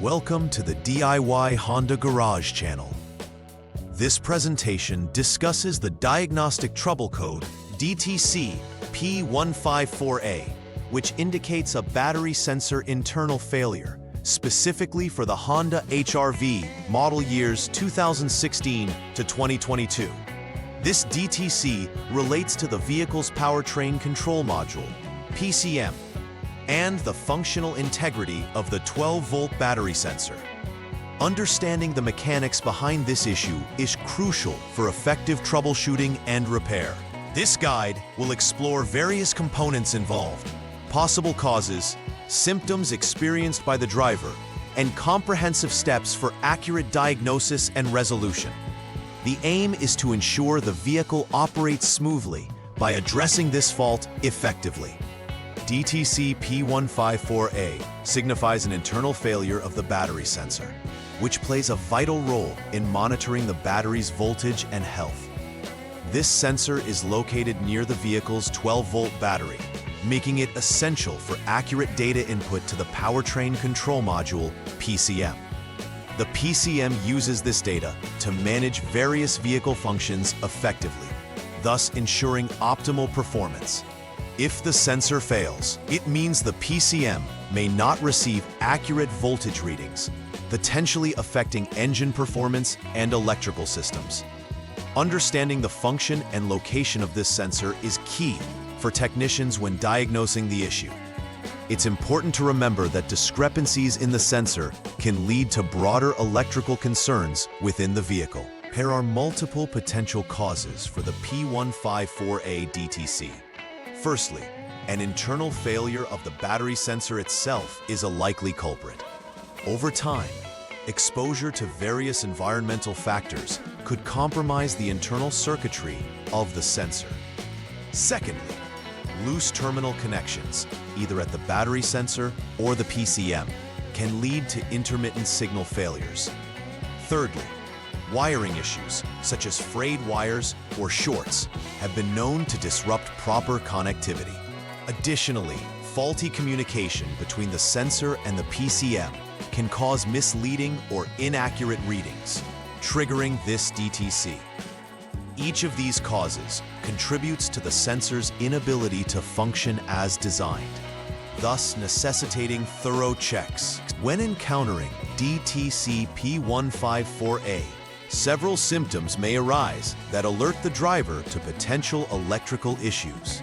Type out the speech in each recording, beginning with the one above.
Welcome to the DIY Honda Garage channel. This presentation discusses the diagnostic trouble code DTC P154A, which indicates a battery sensor internal failure, specifically for the Honda HRV model years 2016 to 2022. This DTC relates to the vehicle's powertrain control module, PCM, and the functional integrity of the 12-volt battery sensor. Understanding the mechanics behind this issue is crucial for effective troubleshooting and repair. This guide will explore various components involved, possible causes, symptoms experienced by the driver, and comprehensive steps for accurate diagnosis and resolution. The aim is to ensure the vehicle operates smoothly by addressing this fault effectively. DTC P154A signifies an internal failure of the battery sensor, which plays a vital role in monitoring the battery's voltage and health. This sensor is located near the vehicle's 12-volt battery, making it essential for accurate data input to the powertrain control module, PCM. The PCM uses this data to manage various vehicle functions effectively, thus ensuring optimal performance. If the sensor fails, it means the PCM may not receive accurate voltage readings, potentially affecting engine performance and electrical systems. Understanding the function and location of this sensor is key for technicians when diagnosing the issue. It's important to remember that discrepancies in the sensor can lead to broader electrical concerns within the vehicle. There are multiple potential causes for the P154A DTC. Firstly, an internal failure of the battery sensor itself is a likely culprit. Over time, exposure to various environmental factors could compromise the internal circuitry of the sensor. Secondly, loose terminal connections, either at the battery sensor or the PCM, can lead to intermittent signal failures. Thirdly, wiring issues, such as frayed wires or shorts, have been known to disrupt proper connectivity. Additionally, faulty communication between the sensor and the PCM can cause misleading or inaccurate readings, triggering this DTC. Each of these causes contributes to the sensor's inability to function as designed, thus necessitating thorough checks. When encountering DTC P154A, several symptoms may arise that alert the driver to potential electrical issues.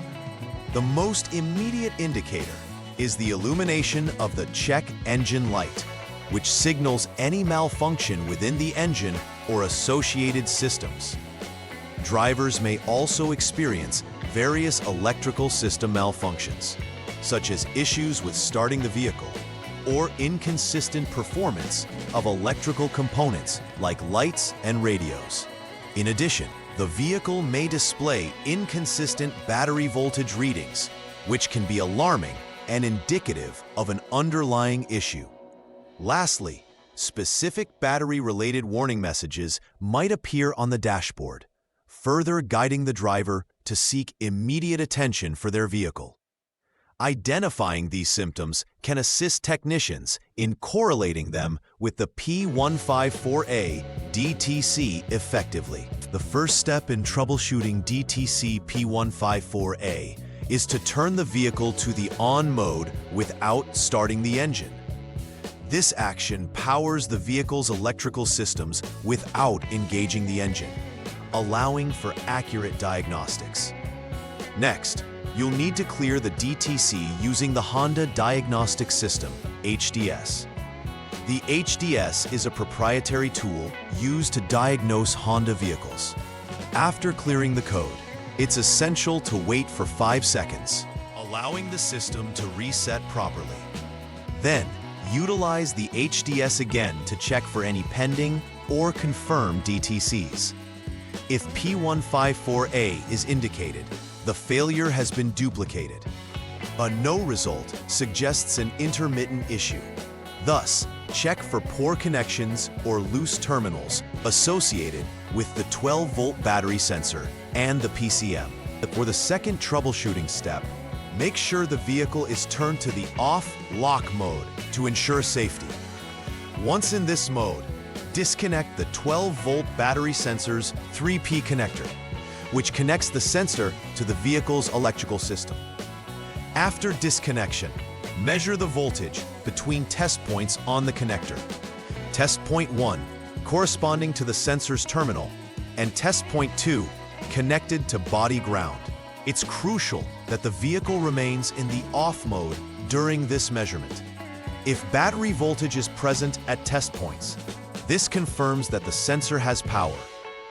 The most immediate indicator is the illumination of the check engine light, which signals any malfunction within the engine or associated systems. Drivers may also experience various electrical system malfunctions, such as issues with starting the vehicle or inconsistent performance of electrical components like lights and radios. In addition, the vehicle may display inconsistent battery voltage readings, which can be alarming and indicative of an underlying issue. Lastly, specific battery-related warning messages might appear on the dashboard, further guiding the driver to seek immediate attention for their vehicle. Identifying these symptoms can assist technicians in correlating them with the P154A DTC effectively. The first step in troubleshooting DTC P154A is to turn the vehicle to the on mode without starting the engine. This action powers the vehicle's electrical systems without engaging the engine, allowing for accurate diagnostics. Next, you'll need to clear the DTC using the Honda Diagnostic System, HDS. The HDS is a proprietary tool used to diagnose Honda vehicles. After clearing the code, it's essential to wait for 5 seconds, allowing the system to reset properly. Then, utilize the HDS again to check for any pending or confirmed DTCs. If P154A is indicated, the failure has been duplicated. A no result suggests an intermittent issue. Thus, check for poor connections or loose terminals associated with the 12-volt battery sensor and the PCM. For the second troubleshooting step, make sure the vehicle is turned to the off lock mode to ensure safety. Once in this mode, disconnect the 12-volt battery sensor's 3P connector, which connects the sensor to the vehicle's electrical system. After disconnection, measure the voltage between test points on the connector. Test point 1, corresponding to the sensor's terminal, and test point 2, connected to body ground. It's crucial that the vehicle remains in the off mode during this measurement. If battery voltage is present at test points, this confirms that the sensor has power,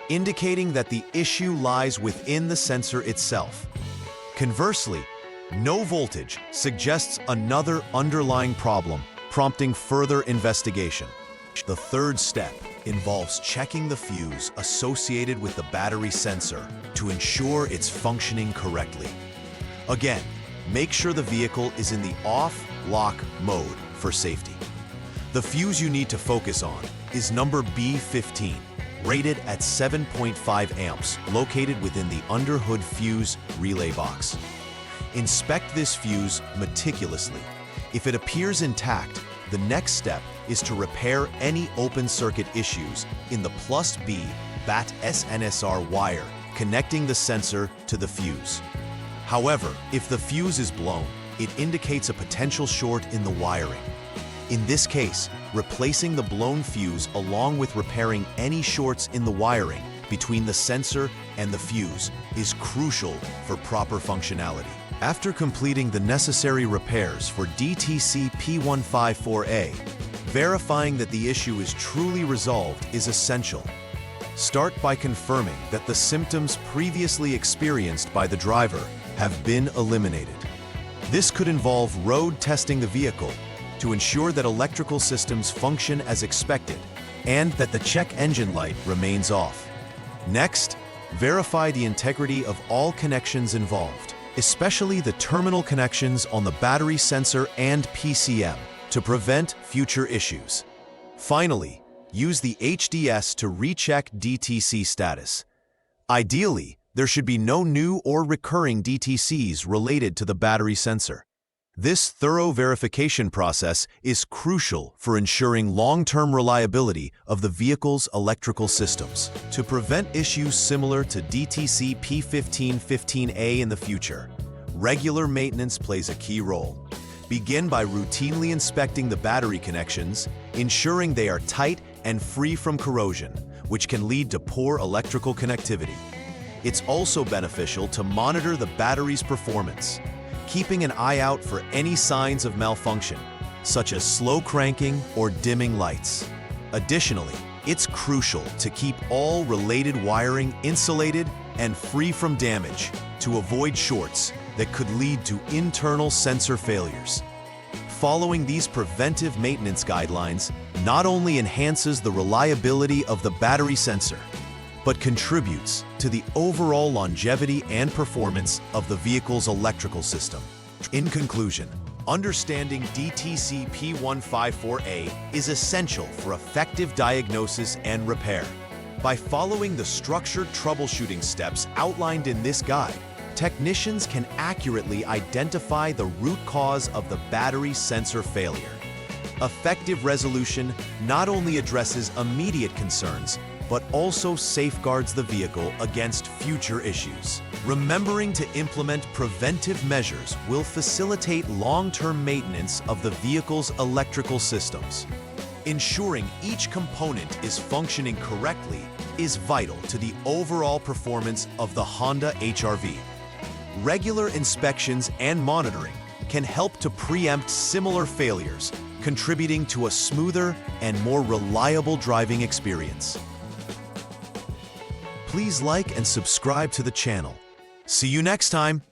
indicating that the issue lies within the sensor itself. Conversely, no voltage suggests another underlying problem, prompting further investigation. The third step involves checking the fuse associated with the battery sensor to ensure it's functioning correctly. Again, make sure the vehicle is in the off-lock mode for safety. The fuse you need to focus on is number B15, rated at 7.5 amps, located within the underhood fuse relay box. Inspect this fuse meticulously. If it appears intact, the next step is to repair any open circuit issues in the +B BAT SNSR wire connecting the sensor to the fuse. However, if the fuse is blown, it indicates a potential short in the wiring. In this case, replacing the blown fuse along with repairing any shorts in the wiring between the sensor and the fuse is crucial for proper functionality. After completing the necessary repairs for DTC P154A, verifying that the issue is truly resolved is essential. Start by confirming that the symptoms previously experienced by the driver have been eliminated. This could involve road testing the vehicle to ensure that electrical systems function as expected and that the check engine light remains off. Next, verify the integrity of all connections involved, especially the terminal connections on the battery sensor and PCM, to prevent future issues. Finally, use the HDS to recheck DTC status. Ideally, there should be no new or recurring DTCs related to the battery sensor. This thorough verification process is crucial for ensuring long-term reliability of the vehicle's electrical systems. To prevent issues similar to DTC P154A in the future, regular maintenance plays a key role. Begin by routinely inspecting the battery connections, ensuring they are tight and free from corrosion, which can lead to poor electrical connectivity. It's also beneficial to monitor the battery's performance, keeping an eye out for any signs of malfunction, such as slow cranking or dimming lights. Additionally, it's crucial to keep all related wiring insulated and free from damage to avoid shorts that could lead to internal sensor failures. Following these preventive maintenance guidelines not only enhances the reliability of the battery sensor, but contributes to the overall longevity and performance of the vehicle's electrical system. In conclusion, understanding DTC P154A is essential for effective diagnosis and repair. By following the structured troubleshooting steps outlined in this guide, technicians can accurately identify the root cause of the battery sensor failure. Effective resolution not only addresses immediate concerns, but also safeguards the vehicle against future issues. Remembering to implement preventive measures will facilitate long-term maintenance of the vehicle's electrical systems. Ensuring each component is functioning correctly is vital to the overall performance of the Honda HRV. Regular inspections and monitoring can help to preempt similar failures, contributing to a smoother and more reliable driving experience. Please like and subscribe to the channel. See you next time!